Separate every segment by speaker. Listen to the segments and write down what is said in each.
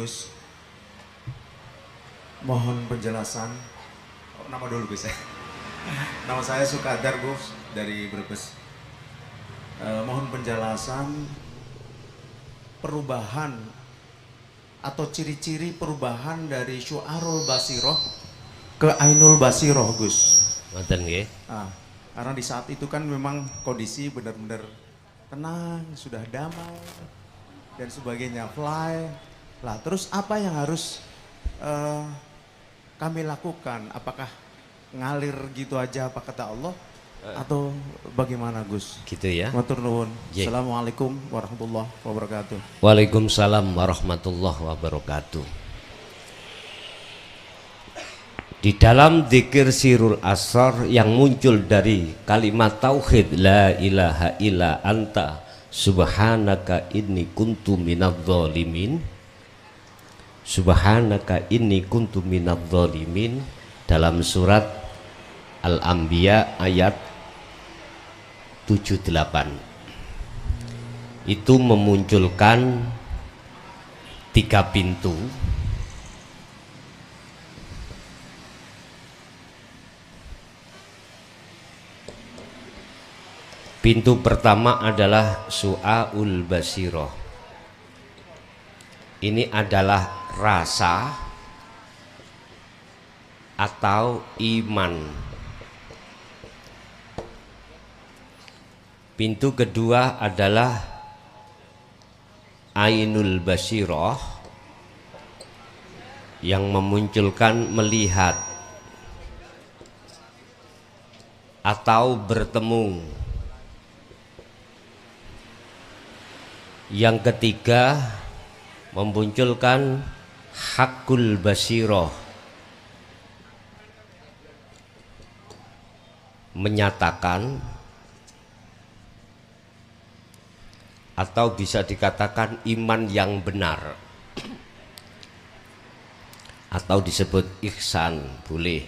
Speaker 1: Gus, mohon penjelasan. Oh, nama dulu Gus ya. Nama saya Sukadar Gus dari Brebes. Mohon penjelasan perubahan atau ciri-ciri perubahan dari Syu'arul Basiroh ke Ainul Basiroh Gus.
Speaker 2: Ngoten nggih.
Speaker 1: Karena di saat itu kan memang kondisi benar-benar tenang, sudah damai dan sebagainya, fly. Lah terus apa yang harus kami lakukan? Apakah ngalir gitu aja apa kata Allah atau bagaimana Gus?
Speaker 2: Gitu ya.
Speaker 1: Matur nuwun.
Speaker 2: Yeah.
Speaker 1: Assalamualaikum warahmatullahi wabarakatuh.
Speaker 2: Waalaikumsalam warahmatullahi wabarakatuh. Di dalam dzikir sirul asrar yang muncul dari kalimat tauhid la ilaha illa anta subhanaka inni kuntu minadz-dzalimin, subhanaka inni kuntu minadz-dzalimin, dalam surat Al-Anbiya ayat 78 itu memunculkan 3 pintu. Pintu pertama adalah Su'aul Basiroh. Ini adalah rasa atau iman. Pintu kedua adalah Ainul Basiroh yang memunculkan melihat atau bertemu. Yang ketiga memunculkan Hakul Basiroh, menyatakan atau bisa dikatakan iman yang benar atau disebut ihsan, boleh.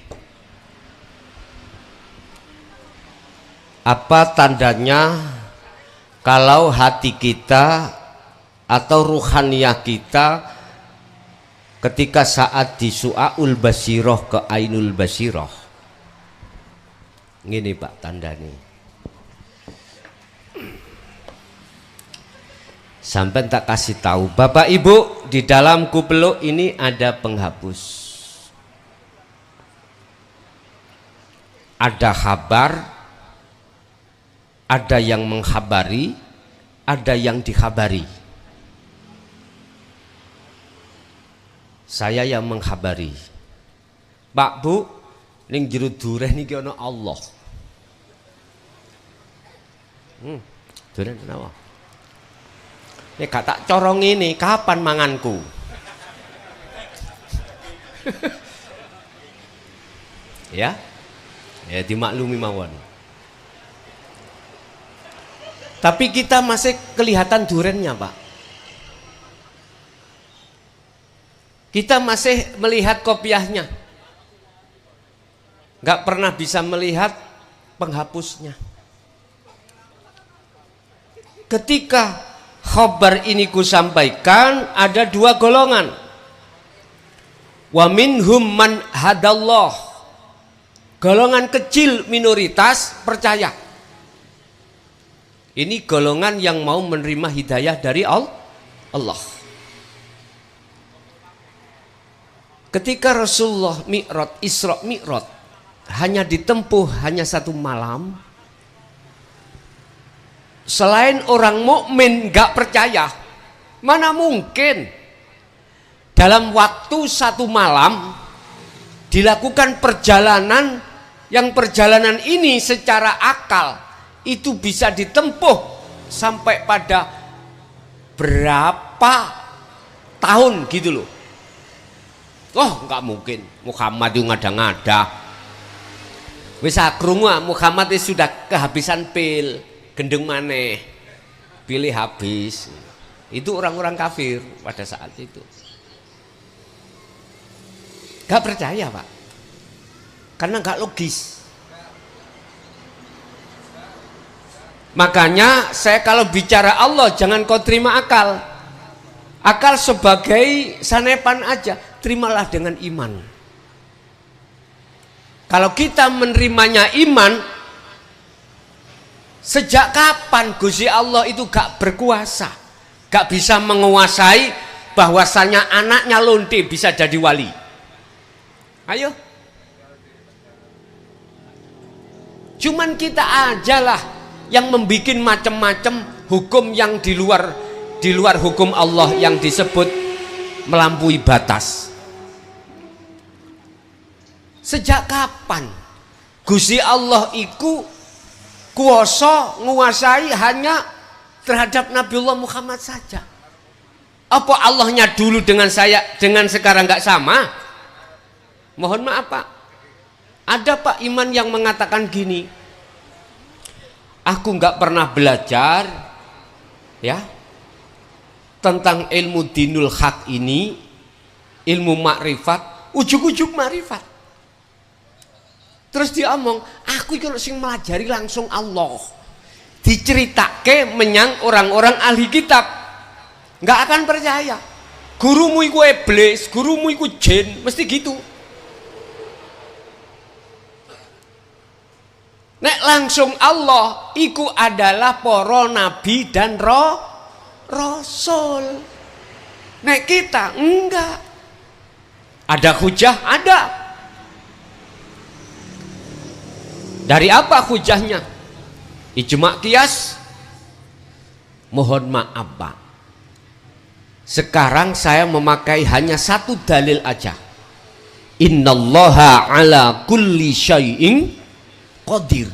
Speaker 2: Apa tandanya kalau hati kita atau ruhaniyah kita ketika saat di Su'aul Basiroh ke Ainul Basiroh? Gini Pak tandani. Sampai tak kasih tahu Bapak Ibu, di dalam kupeluk ini ada penghapus, ada kabar, ada yang menghabari, ada yang dikhabari. Saya yang menghabari. Pak Bu, ning jero dureh niki ana Allah. Dureh napa? Nek gak tak corong ini, kapan manganku? Ya? Ya dimaklumi mawon. Tapi kita masih kelihatan durennya Pak. Kita masih melihat kopiahnya, nggak pernah bisa melihat penghapusnya. Ketika khabar ini kusampaikan, ada 2 golongan. Wa minhum man hadallah, golongan kecil minoritas percaya. Ini golongan yang mau menerima hidayah dari Allah. Ketika Rasulullah Mi'raj, Isra Mi'raj hanya ditempuh hanya 1 malam, selain orang mukmin gak percaya, mana mungkin dalam waktu 1 malam dilakukan perjalanan, yang perjalanan ini secara akal itu bisa ditempuh sampai pada berapa tahun gitu loh. Oh nggak mungkin, Muhammad itu ngada-ngada. Wis krungu Muhammad itu sudah kehabisan pil, gendeng maneh, pilih habis. Itu orang-orang kafir pada saat itu. Gak percaya Pak, karena gak logis. Makanya saya kalau bicara Allah jangan kau terima akal. Akal sebagai sanepan aja, terimalah dengan iman. Kalau kita menerimanya iman, sejak kapan Gusti Allah itu gak berkuasa, gak bisa menguasai bahwasanya anaknya lonte bisa jadi wali? Ayo. Cuman kita ajalah yang membuat macam-macam hukum yang di luar hukum Allah yang disebut melampaui batas. Sejak kapan Gusti Allah iku kuasa nguasai hanya terhadap Nabiullah Muhammad saja? Apa Allahnya dulu dengan saya dengan sekarang nggak sama? Mohon maaf Pak, ada Pak Iman yang mengatakan gini, aku nggak pernah belajar ya tentang ilmu dinul haq ini, ilmu makrifat, ujuk-ujuk makrifat. Terus dia omong, aku kalau sing melajari langsung Allah, diceritake menyang orang-orang ahli kitab, nggak akan percaya. Gurumu iku iblis, gurumu iku jin, mesti gitu. Nek langsung Allah iku adalah para nabi dan rasul. Nek kita enggak. Ada hujah? Ada. Dari apa hujahnya? Ijma' qiyas? Mohon maaf Pak, sekarang saya memakai hanya satu dalil aja. Innallaha ala kulli syai'in qadir.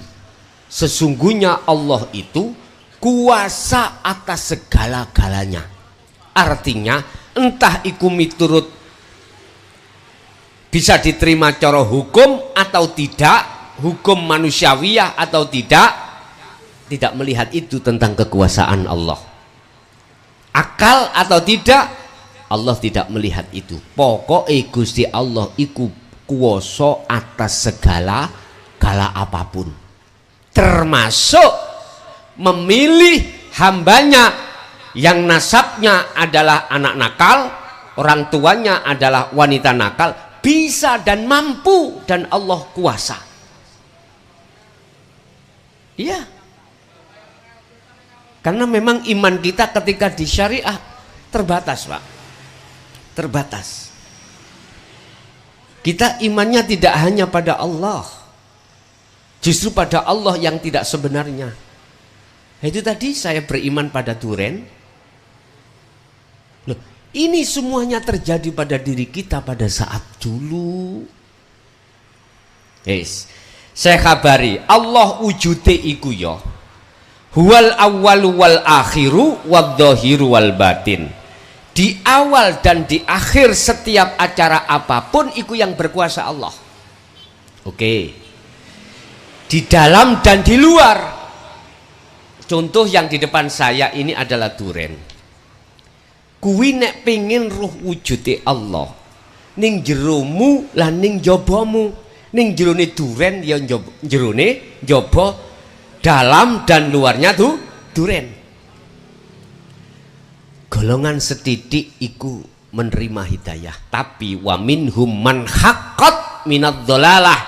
Speaker 2: Sesungguhnya Allah itu kuasa atas segala-galanya. Artinya entah iku miturut bisa diterima cara hukum atau tidak, hukum manusiawiyah atau tidak melihat itu tentang kekuasaan Allah. Akal atau tidak, Allah tidak melihat itu. Pokoknya Gusti Allah iku kuasa atas segala apapun, termasuk memilih hambanya yang nasabnya adalah anak nakal, orang tuanya adalah wanita nakal, bisa dan mampu, dan Allah kuasa. Iya, karena memang iman kita ketika di syariah terbatas Pak, terbatas. Kita imannya tidak hanya pada Allah, justru pada Allah yang tidak sebenarnya. Itu tadi saya beriman pada duren. Loh, ini semuanya terjadi pada diri kita pada saat dulu. Yes. Saya kabari Allah wujude iku ya huwal awwalu wal akhiru wad dhahiru wal batin. Di awal dan di akhir setiap acara apapun iku yang berkuasa Allah. Oke. Di dalam dan di luar. Contoh yang di depan saya ini adalah duren. Kuwi nek pengin roh wujude Allah ning jeromu lan ning jabamu. Ning jerone duren ya jerone jaba, dalam dan luarnya tuh duren. Golongan setitik iku menerima hidayah, tapi wa minhum man haqqat minadh dhalalah.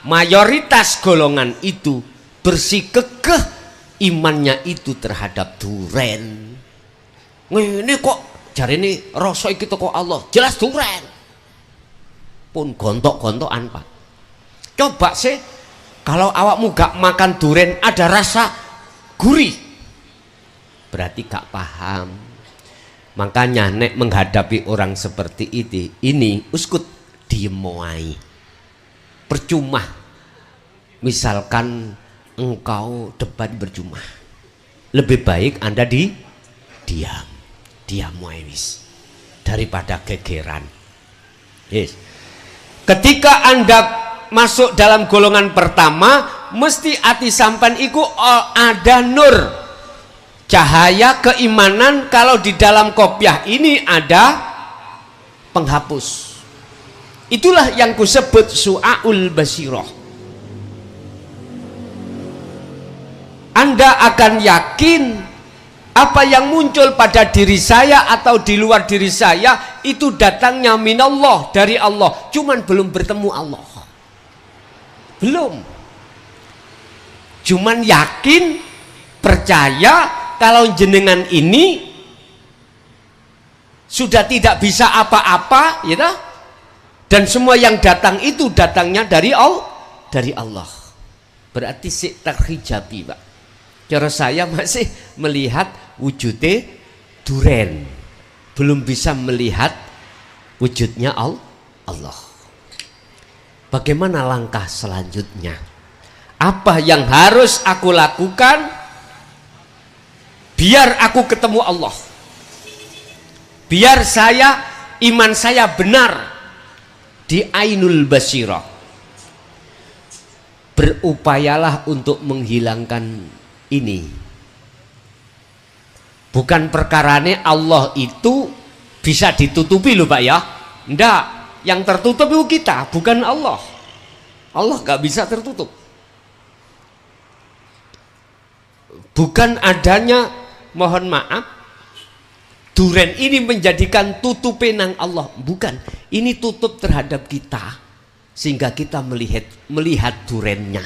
Speaker 2: Mayoritas golongan itu bersikukuh imannya itu terhadap duren. Ngene kok jarene rasa iki teko Allah, jelas duren. Pun gontok-gontokan Pak. Coba sih kalau awakmu gak makan duren ada rasa gurih, berarti gak paham. Makanya nek menghadapi orang seperti ini uskut diem wae. Percuma. Misalkan engkau debat berjumah, lebih baik Anda diam wae wis daripada gegeran. Yes. Ketika Anda masuk dalam golongan pertama, mesti hati sampan iku ada nur, cahaya keimanan. Kalau di dalam kopiah ini ada penghapus. Itulah yang kusebut su'aul basirah. Anda akan yakin Apa yang muncul pada diri saya atau di luar diri saya itu datangnya minallah, dari Allah, cuman belum bertemu Allah, belum. Cuman yakin, percaya kalau jenengan ini sudah tidak bisa apa-apa, ya toh? Dan semua yang datang itu datangnya dari Allah. Berarti si terhijabi, Pak. Cara saya masih melihat wujudnya duren, belum bisa melihat wujudnya Allah. Bagaimana langkah selanjutnya? Apa yang harus aku lakukan biar aku ketemu Allah? Biar iman saya benar di ainul basirah. Berupayalah untuk menghilangkan ini. Bukan perkarane Allah itu bisa ditutupi loh Pak ya. Enggak, yang tertutup itu kita, bukan Allah. Allah gak bisa tertutup. Bukan adanya, mohon maaf, duren ini menjadikan tutupe nang Allah. Bukan, ini tutup terhadap kita sehingga kita melihat durennya.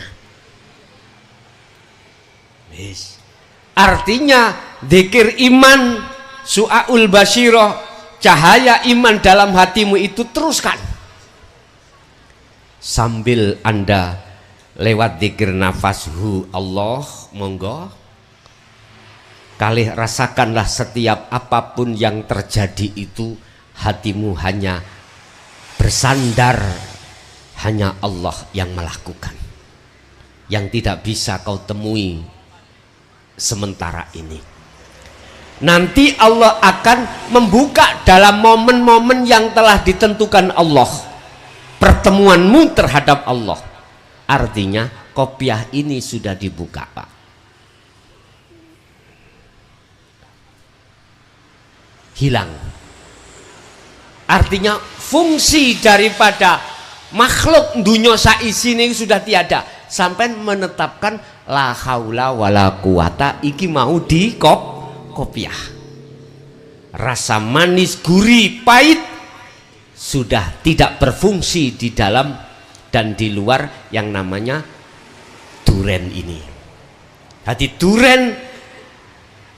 Speaker 2: Yes. Artinya zikir iman, su'aul basyirah, cahaya iman dalam hatimu itu teruskan. Sambil Anda lewat zikir nafashu Allah, monggo kali rasakanlah setiap apapun yang terjadi itu hatimu hanya bersandar, hanya Allah yang melakukan, yang tidak bisa kau temui sementara ini. Nanti Allah akan membuka dalam momen-momen yang telah ditentukan Allah pertemuanmu terhadap Allah. Artinya kopiah ini sudah dibuka Pak. Hilang. Artinya fungsi daripada makhluk dunia saisine sudah tiada. Sampai menetapkan la haula wala quwata iki mau di kopiah. Rasa manis, gurih, pahit sudah tidak berfungsi di dalam dan di luar yang namanya duren ini. Jadi duren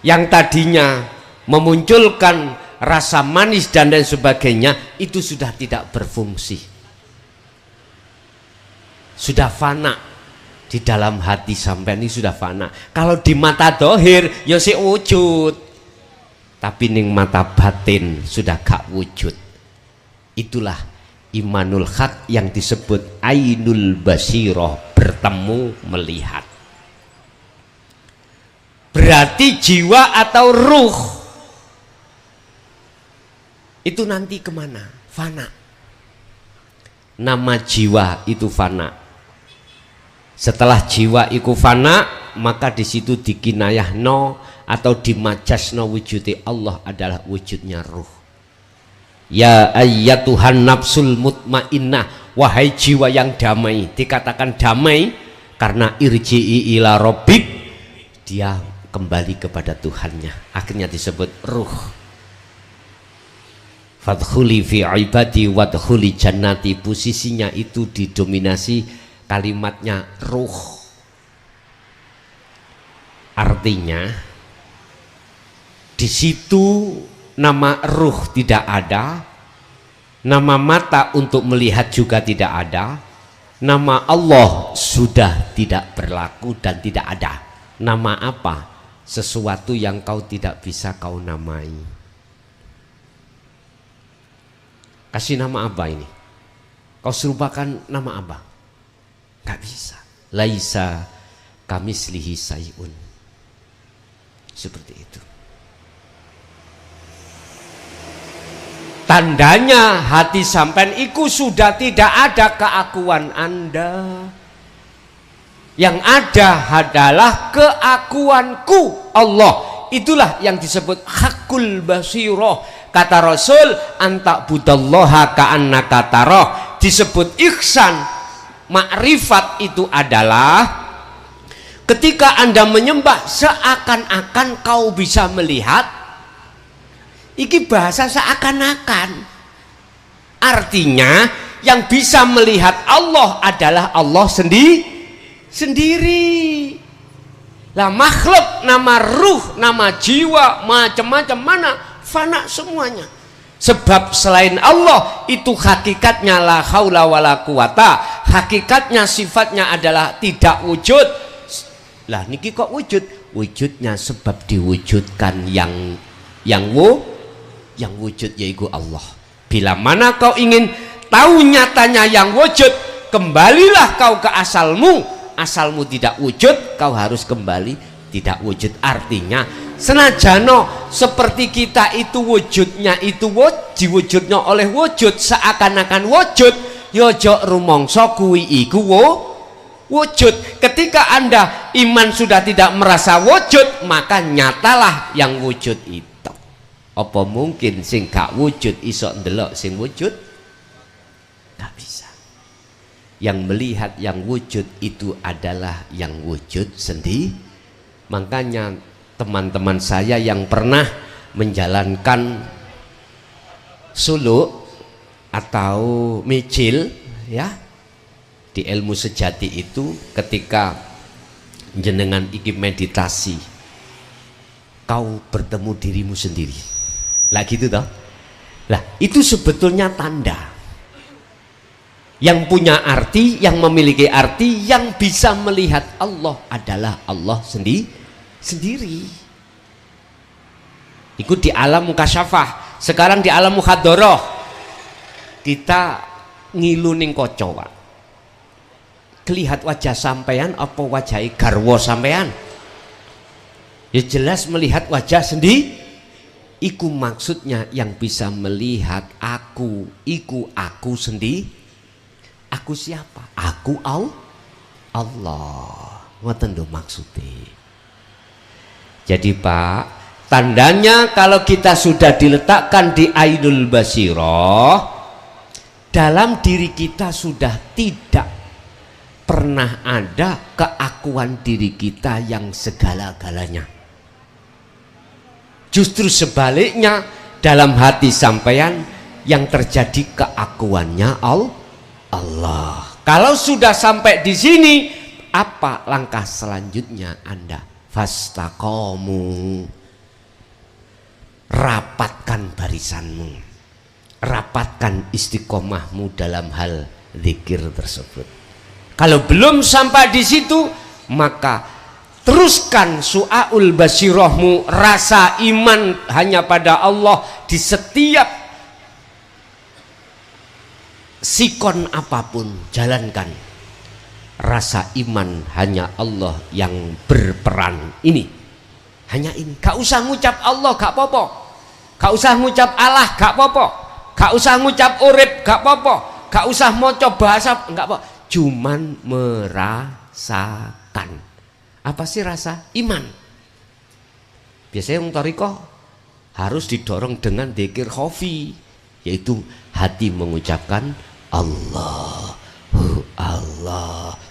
Speaker 2: yang tadinya memunculkan rasa manis dan lain sebagainya itu sudah tidak berfungsi, sudah fana di dalam hati sampai ini, sudah fana. Kalau di mata dohir ya si wujud, tapi ning mata batin sudah gak wujud. Itulah imanul haq yang disebut ainul basirah, bertemu, melihat. Berarti jiwa atau ruh itu nanti kemana? Fana. Nama jiwa itu fana. Setelah jiwa itu fana, maka di situ dikinayahno atau dimajasno wujudnya Allah adalah wujudnya ruh. Ya ayyatuhan nafsul mutmainnah, wahai jiwa yang damai. Dikatakan damai karena irji'i ila rabbik, dia kembali kepada Tuhannya, akhirnya disebut ruh. Fadkhuli fi ibadi wadkhuli jannati, posisinya itu didominasi kalimatnya ruh. Artinya di situ nama ruh tidak ada, nama mata untuk melihat juga tidak ada, nama Allah sudah tidak berlaku dan tidak ada. Nama apa? Sesuatu yang kau tidak bisa kau namai. Kasih nama apa ini? Kau serupakan nama apa? Gak bisa. Laisa kamislihi sayun. Seperti itu. Tandanya hati sampean iku sudah tidak ada keakuan Anda. Yang ada adalah keakuanku Allah. Itulah yang disebut hakul basirah. Kata Rasul, anta budallaha ka'annaka tarah. Disebut ihsan, makrifat itu adalah Ketika Anda menyembah seakan-akan kau bisa melihat. Iki bahasa seakan-akan. Artinya yang bisa melihat Allah adalah Allah sendiri. Lah makhluk, nama ruh, nama jiwa, macam-macam mana fana semuanya. Sebab selain Allah itu hakikatnya la haula wala quwata, hakikatnya sifatnya adalah tidak wujud. Lah niki kok wujud? Wujudnya sebab diwujudkan yang wujud yaitu Allah. Bila mana kau ingin tahu nyatanya yang wujud, kembalilah kau ke asalmu. Asalmu tidak wujud, kau harus kembali tidak wujud. Artinya senajano seperti kita itu wujudnya itu diwujudnya oleh wujud seakan-akan wujud, yojo rumongso kuwi iku wujud. Ketika Anda iman sudah tidak merasa wujud, maka nyatalah yang wujud itu. Apa mungkin sing gak wujud iso ndelok sing wujud? Gak bisa. Yang melihat yang wujud itu adalah yang wujud sendiri. Makanya teman-teman saya yang pernah menjalankan suluk atau micil ya di ilmu sejati itu, ketika jenengan iki meditasi kau bertemu dirimu sendiri lah gitu toh. Lah itu sebetulnya tanda yang punya arti, yang memiliki arti, yang bisa melihat Allah adalah Allah sendiri. Ikut di alam mukasyafah. Sekarang di alam mukhadoroh kita ngilu ning kaca, Pak. Kelihat wajah sampean apa wajah garwa sampean? Ya jelas melihat wajah sendiri. Iku maksudnya yang bisa melihat aku, iku aku sendiri. Aku siapa? Aku Allah. Ngoten lho maksudnya. Jadi Pak, tandanya kalau kita sudah diletakkan di Ainul Basirah, dalam diri kita sudah tidak pernah ada keakuan diri kita yang segala-galanya. Justru sebaliknya, dalam hati sampean yang terjadi keakuannya Allah. Kalau sudah sampai di sini, apa langkah selanjutnya Anda? Fastaqomu, rapatkan barisanmu, rapatkan istiqomahmu dalam hal zikir tersebut. Kalau belum sampai di situ, maka teruskan su'aul basirahmu, rasa iman hanya pada Allah di setiap sikon apapun, jalankan rasa iman hanya Allah yang berperan ini, hanya ini. Gak usah ngucap Allah gak apa-apa, gak usah ngucap Allah gak apa-apa, gak usah ngucap urip gak apa-apa, gak usah maca bahasa gak apa, cuman merasakan. Apa sih rasa iman? Biasanya yang thariqah harus didorong dengan dzikir khafi, yaitu hati mengucapkan Allah,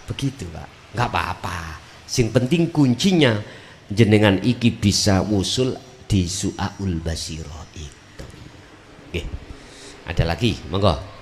Speaker 2: begitu Pak. Nggak apa-apa. Sing penting kuncinya jenengan iki bisa wusul di su'aul basirah itu. Oke. Ada lagi, monggo.